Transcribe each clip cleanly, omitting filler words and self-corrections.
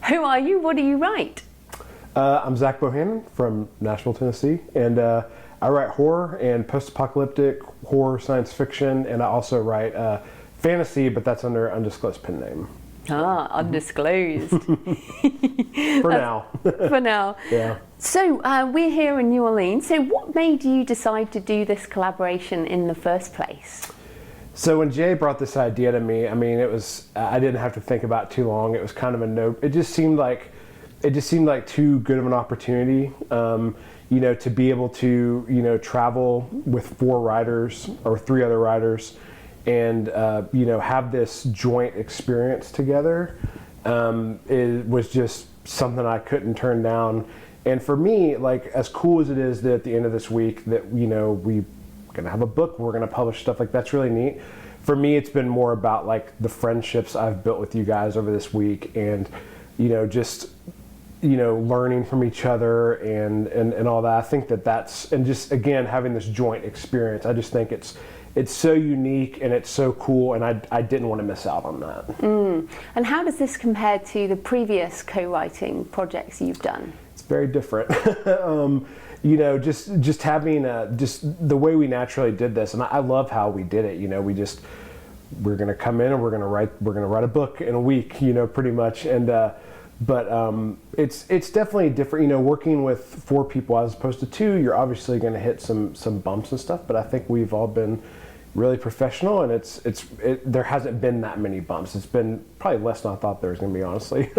Who are you? What do you write? I'm Zach Bohannon from Nashville, Tennessee, and I write horror and post-apocalyptic horror science fiction, and I also write fantasy, but that's under undisclosed pen name. Ah, undisclosed. For now. For now. Yeah. So we're here in New Orleans. So what made you decide to do this collaboration in the first place? So when Jay brought this idea to me, I mean, it was, I didn't have to think about it too long. It was kind of a no, it just seemed like too good of an opportunity, you know, to be able to, you know, travel with 4 writers or 3 other writers and, you know, have this joint experience together. It was just something I couldn't turn down. And for me, like, as cool as it is that at the end of this week that, you know, we're gonna have a book, we're gonna publish stuff, like, that's really neat. For me, it's been more about like the friendships I've built with you guys over this week, and, you know, just, you know, learning from each other and all that. I think that's, and just again having this joint experience, I just think it's so unique and it's so cool, and I didn't want to miss out on that. And how does this compare to the previous co-writing projects you've done? It's very different. You know, just having just the way we naturally did this, and I love how we did it. You know, we're gonna come in and we're gonna write a book in a week. You know, pretty much, and but it's definitely different. You know, working with 4 people as opposed to 2, you're obviously gonna hit some bumps and stuff. But I think we've all been really professional, and there hasn't been that many bumps. It's been probably less than I thought there was gonna be, honestly.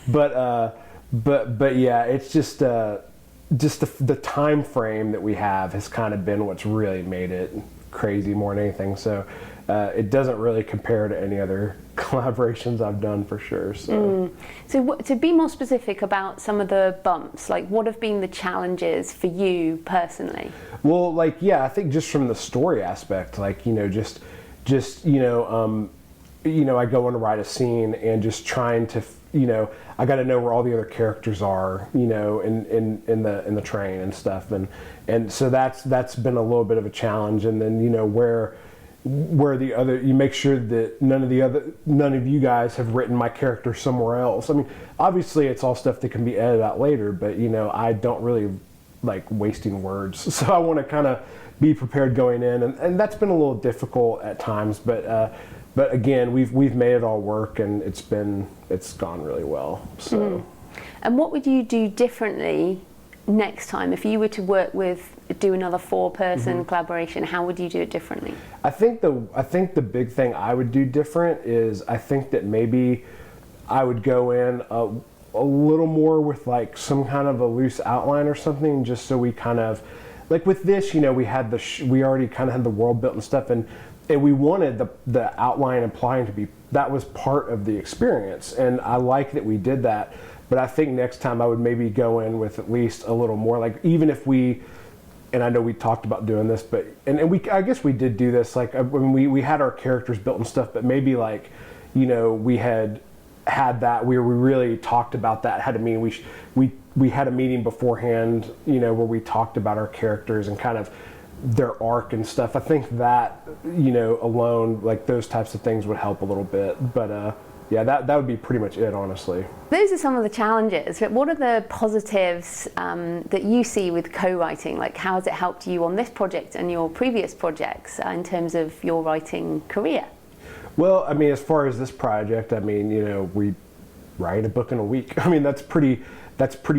but yeah, it's just the time frame that we have has kind of been what's really made it crazy more than anything. So it doesn't really compare to any other collaborations I've done, for sure. So, to be more specific about some of the bumps, like what have been the challenges for you personally? Well, like, yeah, I think just from the story aspect, like, you know, just you know, I go in to write a scene and just trying to, you know, I got to know where all the other characters are, you know, in the train and stuff, and so that's been a little bit of a challenge. And then, you know, where the other, you make sure that none of you guys have written my character somewhere else. I mean, obviously it's all stuff that can be edited out later, but, you know, I don't really like wasting words, so I want to kind of be prepared going in, and that's been a little difficult at times, but again, we've made it all work, and it's gone really well. So. And what would you do differently next time if you were to do another 4-person collaboration? How would you do it differently? I think the big thing I would do different is, I think that maybe I would go in a little more with like some kind of a loose outline or something, just so we kind of, like with this, you know, we already kind of had the world built and stuff, and we wanted the outline applying to be, that was part of the experience, and I like that we did that. But I think next time I would maybe go in with at least a little more, like, even if we, and I know we talked about doing this, but and I guess we did do this, like when we had our characters built and stuff, but maybe like, you know, we had that where we really talked about that, had a meeting, we had a meeting beforehand, you know, where we talked about our characters and kind of their arc and stuff. I think that, you know, alone, like those types of things would help a little bit. But yeah, that would be pretty much it, honestly. Those are some of the challenges, but what are the positives that you see with co-writing? Like, how has it helped you on this project and your previous projects in terms of your writing career? Well, I mean, as far as this project, I mean, you know, we write a book in a week. I mean, that's pretty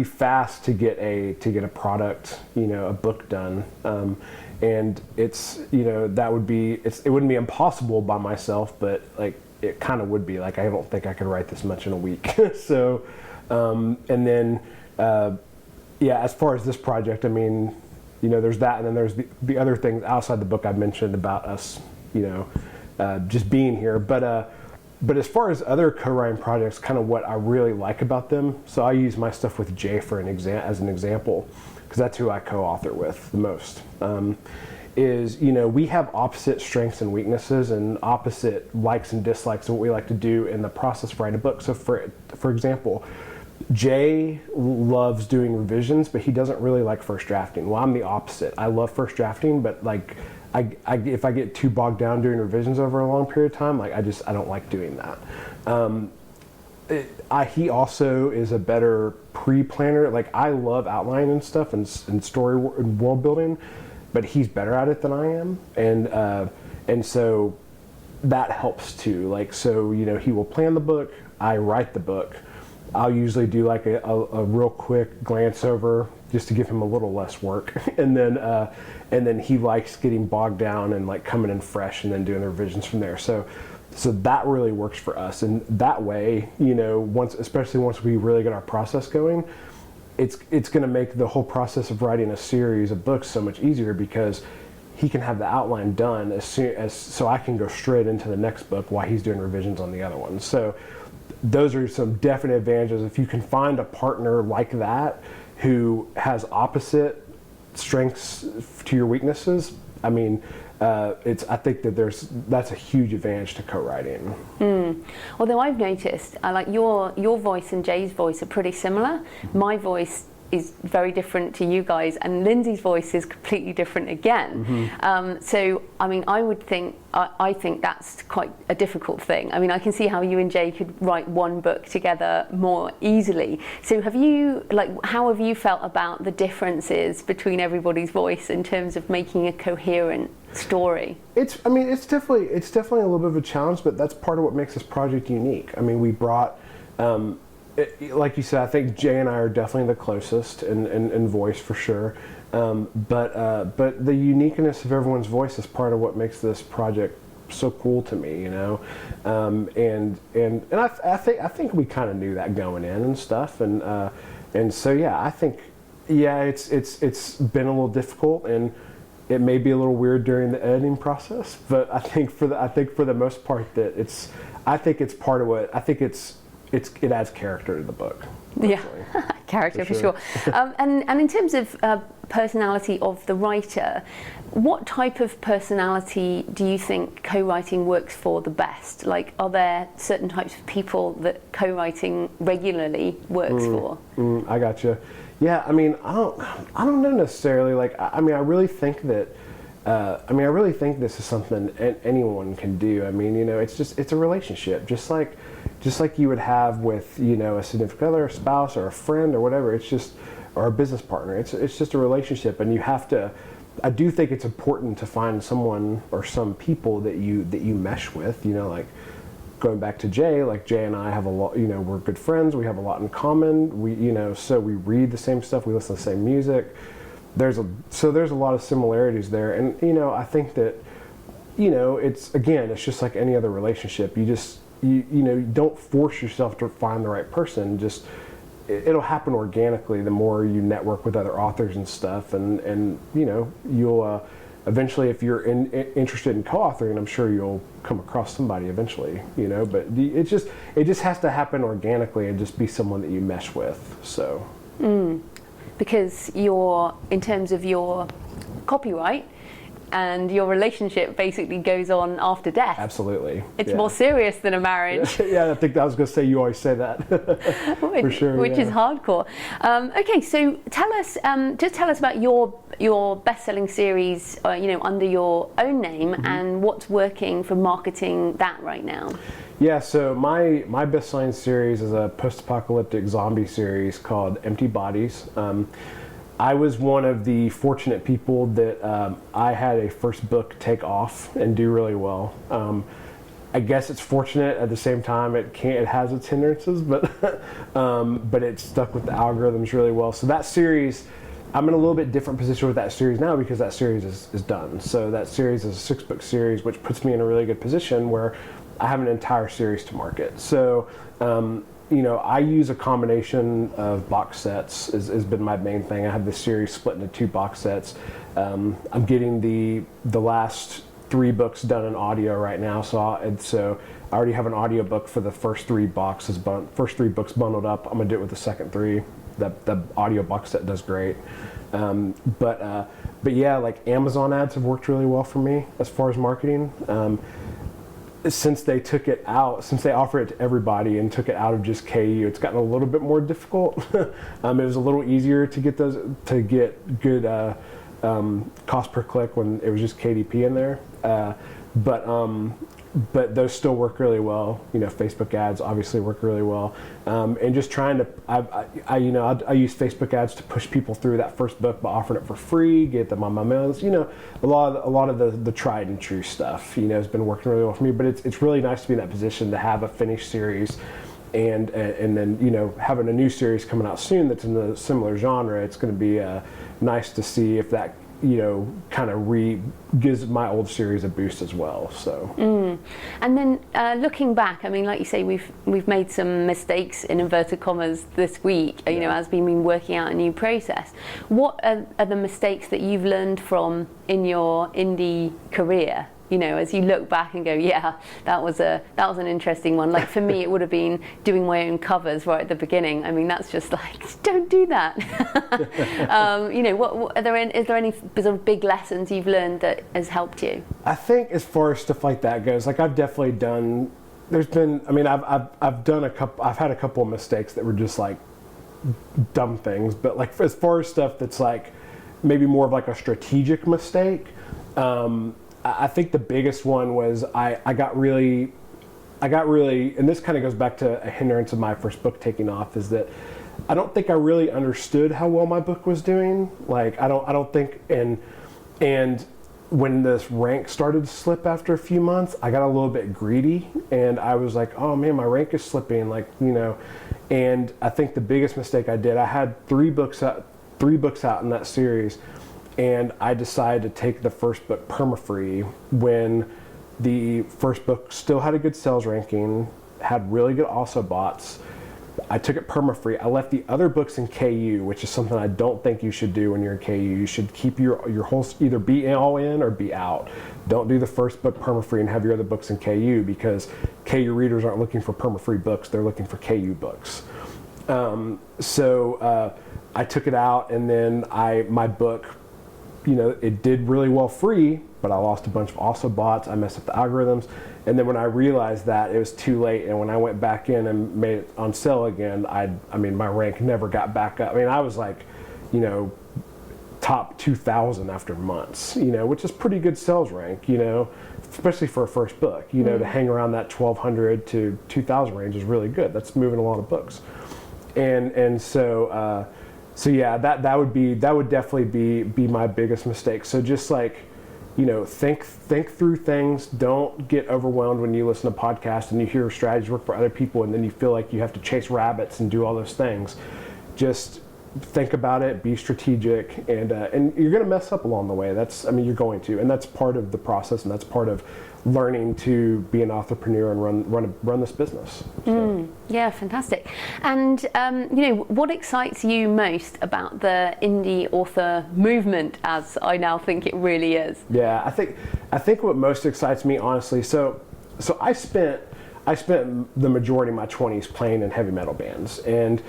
fast to get a product, you know, a book done. And it's, you know, it wouldn't be impossible by myself, but like it kind of would be. Like, I don't think I could write this much in a week. So, and then, yeah, as far as this project, I mean, you know, there's that, and then there's the other things outside the book I mentioned about us, you know, just being here. But as far as other co-writing projects, kind of what I really like about them, so I use my stuff with Jay for as an example, because that's who I co-author with the most, is, you know, we have opposite strengths and weaknesses and opposite likes and dislikes of what we like to do in the process of writing a book. So for example, Jay loves doing revisions, but he doesn't really like first drafting. Well, I'm the opposite. I love first drafting, but like, if I get too bogged down doing revisions over a long period of time, like I don't like doing that. he also is a better pre-planner. Like, I love outline and stuff and story and world building, but he's better at it than I am, and so that helps too. Like, so, you know, he will plan the book, I write the book. I'll usually do like a real quick glance over just to give him a little less work, and then he likes getting bogged down and like coming in fresh and then doing the revisions from there. So that really works for us, and that way, you know, especially once we really get our process going, it's going to make the whole process of writing a series of books so much easier, because he can have the outline done so I can go straight into the next book while he's doing revisions on the other one. So those are some definite advantages. If you can find a partner like that who has opposite strengths to your weaknesses, I mean, I think that that's a huge advantage to co-writing. Although I've noticed, like your voice and Jay's voice are pretty similar. My voice is very different to you guys, and Lindsay's voice is completely different again. So, I mean, I think that's quite a difficult thing. I mean, I can see how you and Jay could write one book together more easily. So how have you felt about the differences between everybody's voice in terms of making a coherent story? It's definitely a little bit of a challenge, but that's part of what makes this project unique. I mean, we brought, like you said, I think Jay and I are definitely the closest in voice for sure. But the uniqueness of everyone's voice is part of what makes this project so cool to me, you know. And I think we kind of knew that going in and stuff. And so yeah, I think it's been a little difficult, and it may be a little weird during the editing process. But I think for the most part that it's part of what I think it adds character to the book. Yeah, character for sure. And in terms of personality of the writer, what type of personality do you think co-writing works for the best? Like, are there certain types of people that co-writing regularly works for? I gotcha. Yeah, I mean, I don't know necessarily. Like, I mean, I really think that. I really think this is something anyone can do. I mean, you know, it's a relationship, just like you would have with, you know, a significant other, a spouse, or a friend, or whatever. Or a business partner. It's just a relationship, and you have to. I do think it's important to find someone or some people that you mesh with. You know, like going back to Jay, like Jay and I have a lot. You know, we're good friends. We have a lot in common. So we read the same stuff. We listen to the same music. There's a lot of similarities there, and you know, I think that, you know, it's just like any other relationship. You don't force yourself to find the right person. Just it'll happen organically the more you network with other authors and stuff, and you know, you'll eventually, if you're interested in co-authoring, I'm sure you'll come across somebody eventually, you know. But it just has to happen organically and just be someone that you mesh with. So. Because in terms of your copyright and your relationship basically goes on after death. Absolutely. It's more serious than a marriage. Yeah, I think I was going to say, you always say that. For sure. Which is hardcore. Okay, so tell us about your best-selling series, you know, under your own name, and what's working for marketing that right now. Yeah, so my best-selling series is a post-apocalyptic zombie series called Empty Bodies. I was one of the fortunate people that I had a first book take off and do really well. I guess it's fortunate. At the same time, it has its hindrances, but it stuck with the algorithms really well. So that series, I'm in a little bit different position with that series now, because that series is done. So that series is a 6-book series, which puts me in a really good position where I have an entire series to market. So, you know, I use a combination of box sets has been my main thing. I have this series split into 2 box sets. I'm getting the last 3 books done in audio right now. So I already have an audio book for the first 3 books bundled up. I'm gonna do it with the second 3. The audio box set does great. But yeah, like Amazon ads have worked really well for me as far as marketing. Since they took it out, since they offer it to everybody and took it out of just KU, it's gotten a little bit more difficult. It was a little easier to get good cost per click when it was just KDP in there. But but those still work really well. Facebook ads obviously work really well, and just trying to, I use Facebook ads to push people through that first book by offering it for free, get them on my mails. A lot of the tried and true stuff, has been working really well for me. But it's really nice to be in that position to have a finished series, and then having a new series coming out soon that's in a similar genre. It's going to be nice to see if that kind of gives my old series a boost as well. So, and then looking back, I mean, like you say, we've made some mistakes in inverted commas this week. As we've been working out a new process. What are the mistakes that you've learned from in your indie career? As you look back and go, yeah, that was an interesting one. Like for me, it would have been doing my own covers right at the beginning. I mean, that's just like, don't do that. Is there any sort of big lessons you've learned that has helped you? I think as far as stuff like that goes, like I've definitely done. I've done I've had a couple of mistakes that were just like dumb things, but like as far as stuff that's like maybe more of like a strategic mistake. I think the biggest one was I got really, and this kind of goes back to a hindrance of my first book taking off, is that I don't think I really understood how well my book was doing. Like I don't think, and when this rank started to slip after a few months, I got a little bit greedy, and I was like, oh man, my rank is slipping, and I think the biggest mistake I did, I had 3 books out in that series. And I decided to take the first book perma-free when the first book still had a good sales ranking, had really good also bots. I took it perma-free. I left the other books in KU, which is something I don't think you should do when you're in KU. You should keep your whole, either be all in or be out. Don't do the first book perma-free and have your other books in KU, because KU readers aren't looking for perma-free books. They're looking for KU books. So I took it out, and then my book, it did really well free, but I lost a bunch of also bots. I messed up the algorithms. And then when I realized that, it was too late. And when I went back in and made it on sale again, my rank never got back up. I mean, I was like, top 2,000 after months, which is pretty good sales rank, especially for a first book, to hang around that 1,200 to 2,000 range is really good. That's moving a lot of books. So yeah, that would definitely be my biggest mistake. So just like, think through things. Don't get overwhelmed when you listen to podcasts and you hear strategies work for other people, and then you feel like you have to chase rabbits and do all those things. Just think about it, be strategic, and you're going to mess up along the way. You're going to, and that's part of the process, and that's part of learning to be an entrepreneur and run this business. So. Yeah, fantastic. And what excites you most about the indie author movement, as I now think it really is? Yeah, I think what most excites me, honestly. So I spent the majority of my 20s playing in heavy metal bands and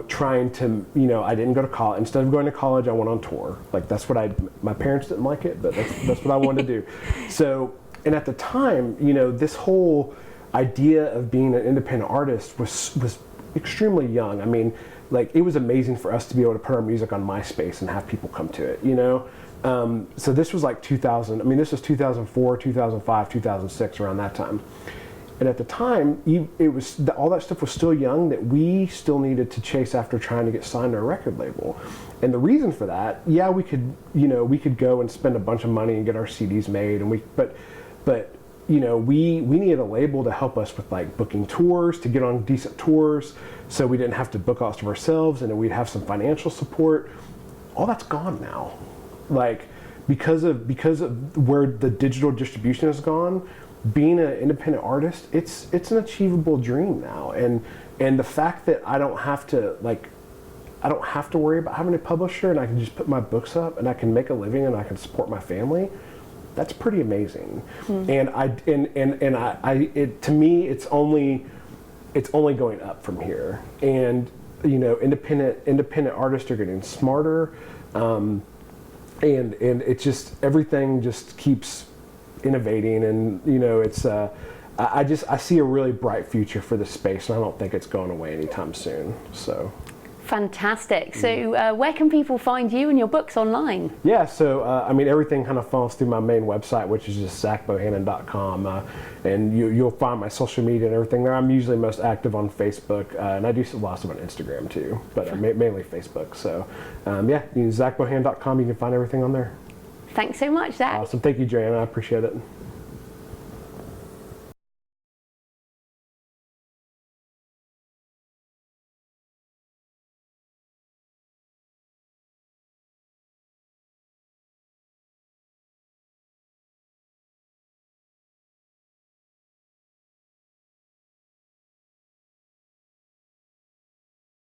trying to, I didn't go to college. Instead of going to college, I went on tour. Like my parents didn't like it, but that's what I wanted to do. So. And at the time, this whole idea of being an independent artist was extremely young. I mean, like it was amazing for us to be able to put our music on MySpace and have people come to it, So this was like 2000. I mean, this was 2004, 2005, 2006, around that time. And at the time, all that stuff was still young, that we still needed to chase after trying to get signed to a record label. And the reason for that, yeah, we could go and spend a bunch of money and get our CDs made, but we needed a label to help us with like booking tours, to get on decent tours, so we didn't have to book all of ourselves, and then we'd have some financial support. All that's gone now, like because of where the digital distribution has gone. Being an independent artist, it's an achievable dream now, and the fact that I don't have to worry about having a publisher, and I can just put my books up, and I can make a living, and I can support my family. That's pretty amazing. And to me, it's only going up from here. And independent artists are getting smarter, and it's just, everything just keeps innovating, and it's I see a really bright future for this space, and I don't think it's going away anytime soon. So. Fantastic. So where can people find you and your books online? Yeah, so I mean, everything kind of funnels through my main website, which is just zachbohannon.com, and you'll find my social media and everything there. I'm usually most active on Facebook, and I do lots of on Instagram too, but mainly Facebook. So yeah, you can zachbohannon.com, you can find everything on there. Thanks so much, Zach. Awesome. Thank you, Joanna. I appreciate it.